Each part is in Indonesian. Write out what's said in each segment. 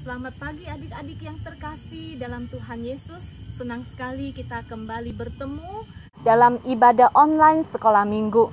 Selamat pagi adik-adik yang terkasih dalam Tuhan Yesus. Senang sekali kita kembali bertemu dalam ibadah online sekolah minggu.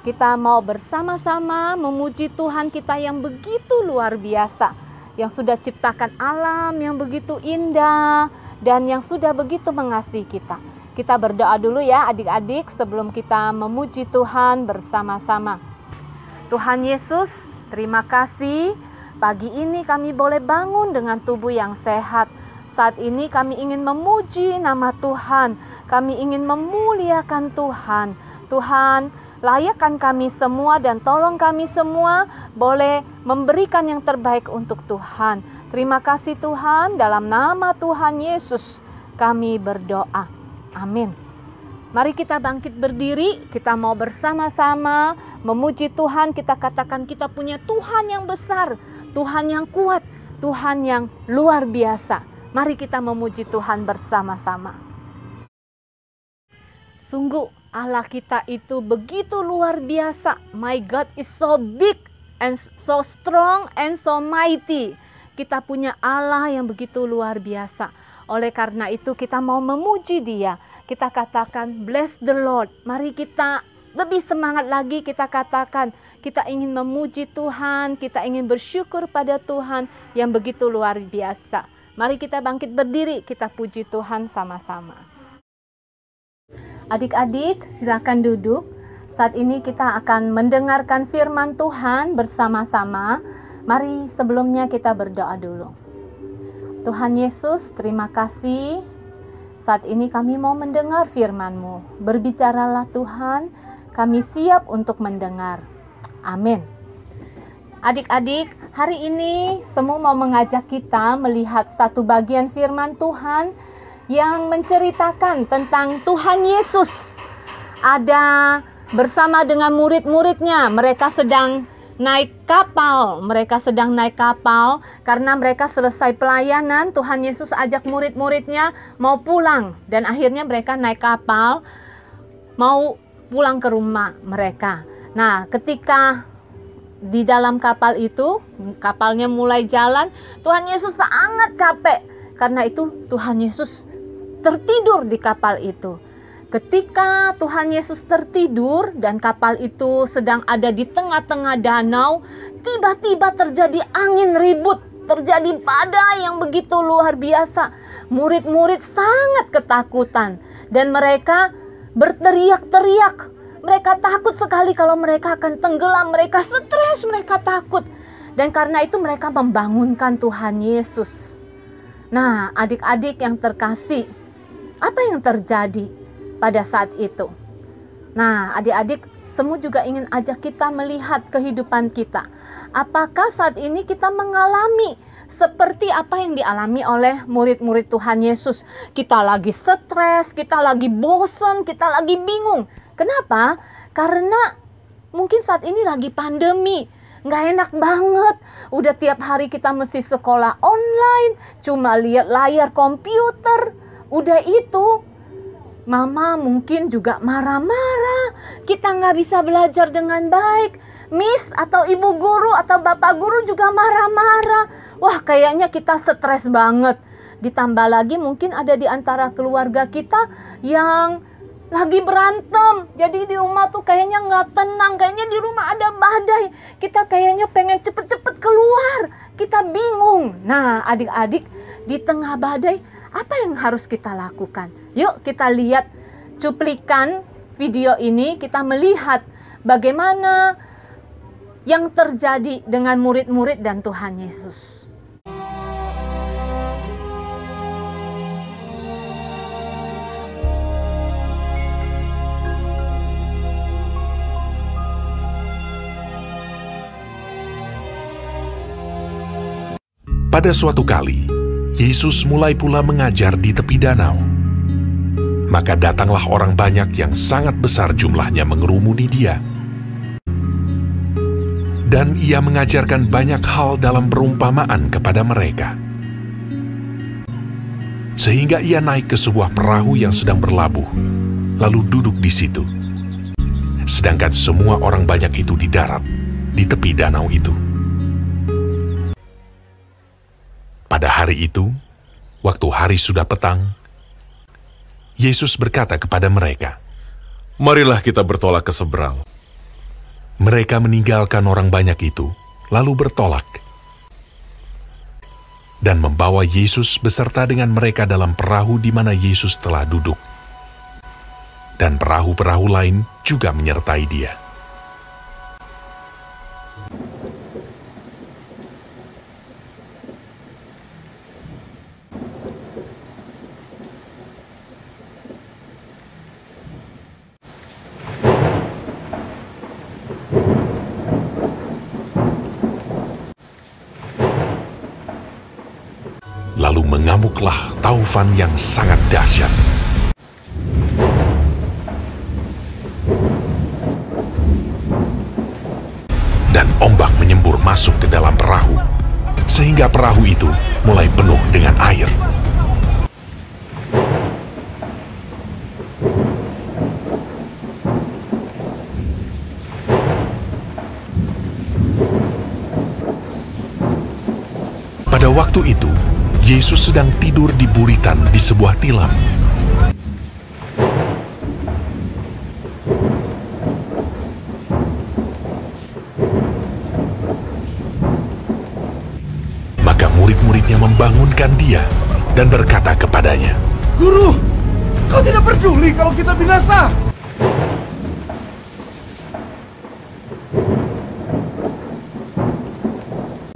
Kita mau bersama-sama memuji Tuhan kita yang begitu luar biasa, yang sudah ciptakan alam yang begitu indah dan yang sudah begitu mengasihi kita. Kita berdoa dulu ya adik-adik sebelum kita memuji Tuhan bersama-sama. Tuhan Yesus, terima kasih. Pagi ini kami boleh bangun dengan tubuh yang sehat. Saat ini kami ingin memuji nama Tuhan. Kami ingin memuliakan Tuhan. Tuhan, layakkan kami semua dan tolong kami semua boleh memberikan yang terbaik untuk Tuhan. Terima kasih Tuhan, dalam nama Tuhan Yesus kami berdoa. Amin. Mari kita bangkit berdiri, kita mau bersama-sama memuji Tuhan. Kita katakan kita punya Tuhan yang besar, Tuhan yang kuat, Tuhan yang luar biasa. Mari kita memuji Tuhan bersama-sama. Sungguh Allah kita itu begitu luar biasa. My God is so big and so strong and so mighty. Kita punya Allah yang begitu luar biasa. Oleh karena itu kita mau memuji Dia. Kita katakan bless the Lord. Mari kita lebih semangat lagi, kita katakan kita ingin memuji Tuhan, kita ingin bersyukur pada Tuhan yang begitu luar biasa. Mari kita bangkit berdiri, kita puji Tuhan sama-sama. Adik-adik silakan duduk. Saat ini kita akan mendengarkan firman Tuhan bersama-sama. Mari sebelumnya kita berdoa dulu. Tuhan Yesus, terima kasih. Saat ini kami mau mendengar firman-Mu. Berbicaralah Tuhan, kami siap untuk mendengar. Amin. Adik-adik, hari ini semua mau mengajak kita melihat satu bagian firman Tuhan yang menceritakan tentang Tuhan Yesus. Ada bersama dengan murid-muridnya, mereka sedang naik kapal. Karena mereka selesai pelayanan, Tuhan Yesus ajak murid-muridnya mau pulang. Dan akhirnya mereka naik kapal mau pulang ke rumah mereka. Nah, ketika di dalam kapal itu, kapalnya mulai jalan, Tuhan Yesus sangat capek. Karena itu Tuhan Yesus tertidur di kapal itu. Ketika Tuhan Yesus tertidur dan kapal itu sedang ada di tengah-tengah danau, tiba-tiba terjadi angin ribut, terjadi badai yang begitu luar biasa. Murid-murid sangat ketakutan dan mereka berteriak-teriak. Mereka takut sekali kalau mereka akan tenggelam, mereka stres, mereka takut. Dan karena itu mereka membangunkan Tuhan Yesus. Nah, adik-adik yang terkasih, apa yang terjadi pada saat itu? Nah, adik-adik semua juga ingin ajak kita melihat kehidupan kita. Apakah saat ini kita mengalami seperti apa yang dialami oleh murid-murid Tuhan Yesus? Kita lagi stres, kita lagi bosan, kita lagi bingung. Kenapa? Karena mungkin saat ini lagi pandemi. Nggak enak banget. Udah tiap hari kita mesti sekolah online, cuma lihat layar komputer. Udah itu, Mama mungkin juga marah-marah. Kita nggak bisa belajar dengan baik. Miss atau ibu guru atau bapak guru juga marah-marah. Wah, kayaknya kita stres banget. Ditambah lagi mungkin ada di antara keluarga kita yang lagi berantem. Jadi di rumah tuh kayaknya nggak tenang. Kayaknya di rumah ada badai. Kita kayaknya pengen cepet-cepet keluar. Kita bingung. Nah, adik-adik, di tengah badai, apa yang harus kita lakukan? Yuk kita lihat cuplikan video ini. Kita melihat bagaimana yang terjadi dengan murid-murid dan Tuhan Yesus. Pada suatu kali, Yesus mulai pula mengajar di tepi danau. Maka datanglah orang banyak yang sangat besar jumlahnya mengerumuni Dia. Dan Ia mengajarkan banyak hal dalam perumpamaan kepada mereka. Sehingga Ia naik ke sebuah perahu yang sedang berlabuh, lalu duduk di situ. Sedangkan semua orang banyak itu di darat, di tepi danau itu. Pada hari itu, waktu hari sudah petang, Yesus berkata kepada mereka, "Marilah kita bertolak ke seberang." Mereka meninggalkan orang banyak itu, lalu bertolak, dan membawa Yesus beserta dengan mereka dalam perahu di mana Yesus telah duduk. Dan perahu-perahu lain juga menyertai dia. Lalu mengamuklah taufan yang sangat dahsyat. Dan ombak menyembur masuk ke dalam perahu, sehingga perahu itu mulai penuh dengan air. Pada waktu itu, Yesus sedang tidur di buritan di sebuah tilam. Maka murid-muridnya membangunkan dia dan berkata kepadanya, "Guru, kau tidak peduli kalau kita binasa?"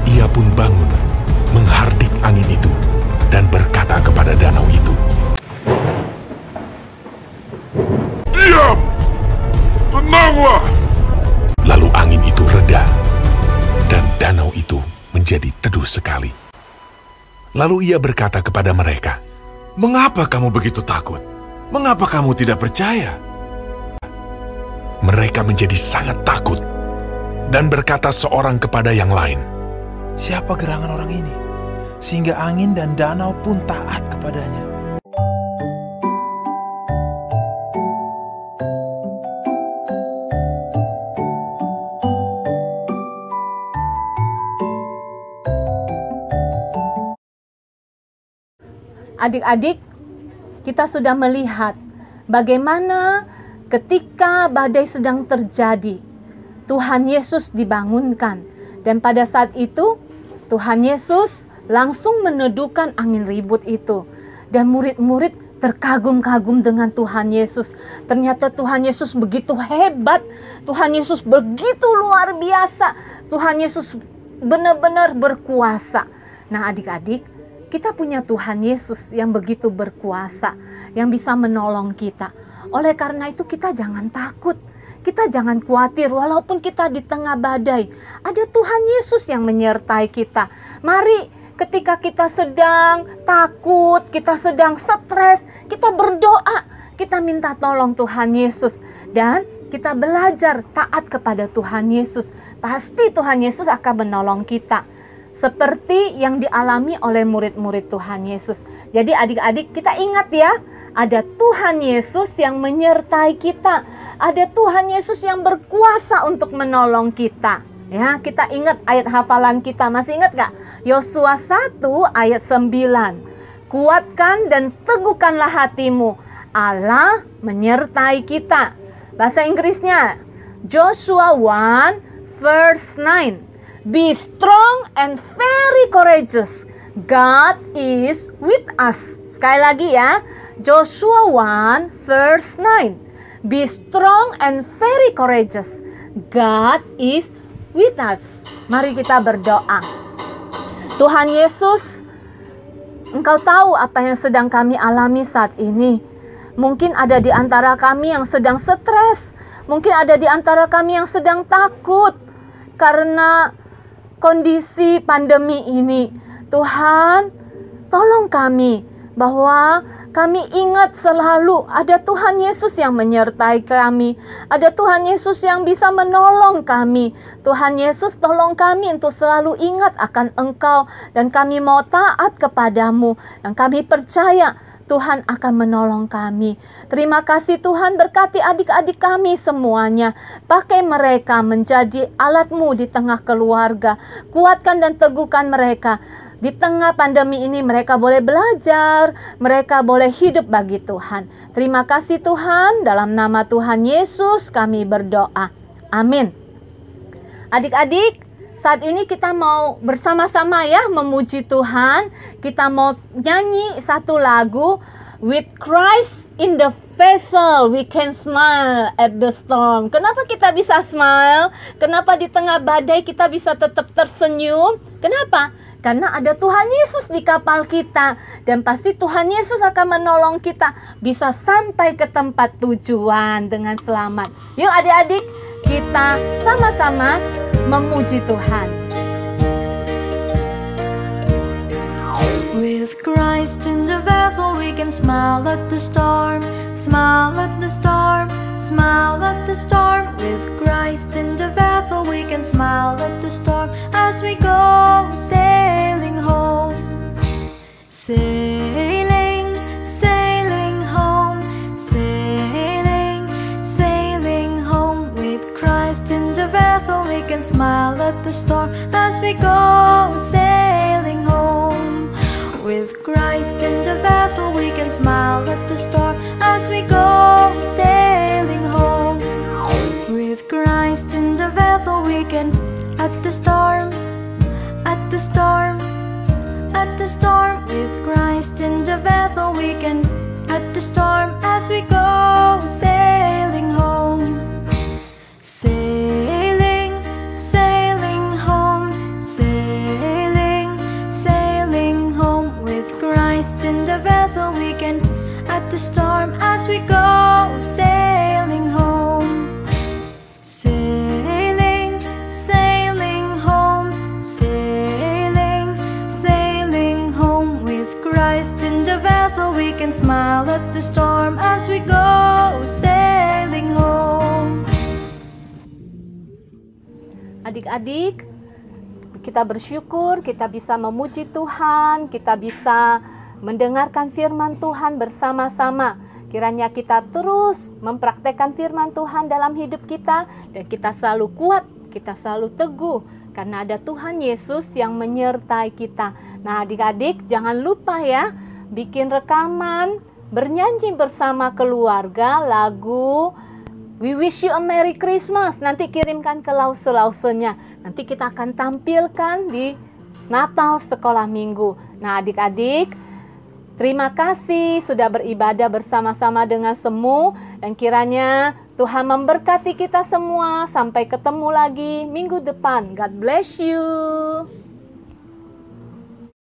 Ia pun bangun, menghardik angin itu, dan berkata kepada danau itu, "Diam! Tenanglah!" Lalu angin itu reda, dan danau itu menjadi teduh sekali. Lalu ia berkata kepada mereka, "Mengapa kamu begitu takut? Mengapa kamu tidak percaya?" Mereka menjadi sangat takut, dan berkata seorang kepada yang lain, "Siapa gerangan orang ini, sehingga angin dan danau pun taat kepadanya?" Adik-adik, kita sudah melihat bagaimana ketika badai sedang terjadi, Tuhan Yesus dibangunkan. Dan pada saat itu, Tuhan Yesus langsung meneduhkan angin ribut itu. Dan murid-murid terkagum-kagum dengan Tuhan Yesus. Ternyata Tuhan Yesus begitu hebat. Tuhan Yesus begitu luar biasa. Tuhan Yesus benar-benar berkuasa. Nah, adik-adik, kita punya Tuhan Yesus yang begitu berkuasa, yang bisa menolong kita. Oleh karena itu kita jangan takut. Kita jangan khawatir walaupun kita di tengah badai. Ada Tuhan Yesus yang menyertai kita. Mari ketika kita sedang takut, kita sedang stres, kita berdoa. Kita minta tolong Tuhan Yesus. Dan kita belajar taat kepada Tuhan Yesus. Pasti Tuhan Yesus akan menolong kita. Seperti yang dialami oleh murid-murid Tuhan Yesus. Jadi adik-adik kita ingat ya. Ada Tuhan Yesus yang menyertai kita. Ada Tuhan Yesus yang berkuasa untuk menolong kita. Ya, kita ingat ayat hafalan kita. Masih ingat gak? Yosua 1 ayat 9. Kuatkan dan teguhkanlah hatimu. Allah menyertai kita. Bahasa Inggrisnya, Joshua 1 verse 9. Be strong and very courageous. God is with us. Sekali lagi ya. Joshua 1 verse 9. Be strong and very courageous. God is with us. Mari kita berdoa. Tuhan Yesus, Engkau tahu apa yang sedang kami alami saat ini. Mungkin ada di antara kami yang sedang stres. Mungkin ada di antara kami yang sedang takut karena kondisi pandemi ini. Tuhan, tolong kami bahwa kami ingat selalu ada Tuhan Yesus yang menyertai kami. Ada Tuhan Yesus yang bisa menolong kami. Tuhan Yesus, tolong kami untuk selalu ingat akan Engkau. Dan kami mau taat kepadamu. Dan kami percaya Tuhan akan menolong kami. Terima kasih Tuhan, berkati adik-adik kami semuanya. Pakai mereka menjadi alat-Mu di tengah keluarga. Kuatkan dan teguhkan mereka. di tengah pandemi ini mereka boleh belajar, mereka boleh hidup bagi Tuhan. Terima kasih Tuhan, dalam nama Tuhan Yesus kami berdoa. Amin. Adik-adik, saat ini kita mau bersama-sama ya memuji Tuhan. Kita mau nyanyi satu lagu, With Christ in the Vessel we can smile at the storm. Kenapa kita bisa smile? Kenapa di tengah badai kita bisa tetap tersenyum? Kenapa? Karena ada Tuhan Yesus di kapal kita. Dan pasti Tuhan Yesus akan menolong kita bisa sampai ke tempat tujuan dengan selamat. Yuk adik-adik, kita sama-sama memuji Tuhan. With Christ in the vessel we can smile at the storm, smile at the storm, smile at the storm. With Christ in the vessel we can smile at the storm as we go sailing home. Sailing, sailing home, sailing, sailing home. With Christ in the vessel we can smile at the storm as we go sailing home. With Christ in the vessel we can smile at the storm as we go sailing home. With Christ in the vessel we can at the storm, at the storm, at the storm. With Christ in the vessel we can at the storm as we go sailing home. Sailing, sailing home, sailing, sailing home. With Christ in the vessel we can at the storm as we go sailing home. Sailing, sailing home, sailing, sailing home. With Christ in the vessel we can smile at the storm as we go sailing home. Adik-adik, kita bersyukur kita bisa memuji Tuhan, kita bisa mendengarkan firman Tuhan bersama-sama. Kiranya kita terus mempraktekkan firman Tuhan dalam hidup kita dan kita selalu kuat, kita selalu teguh karena ada Tuhan Yesus yang menyertai kita. Nah, adik-adik jangan lupa ya, bikin rekaman, bernyanyi bersama keluarga lagu We Wish You a Merry Christmas. Nanti kirimkan ke lause-lausenya. Nanti kita akan tampilkan di Natal Sekolah Minggu. Nah adik-adik, terima kasih sudah beribadah bersama-sama dengan semua. Dan kiranya Tuhan memberkati kita semua. Sampai ketemu lagi minggu depan. God bless you.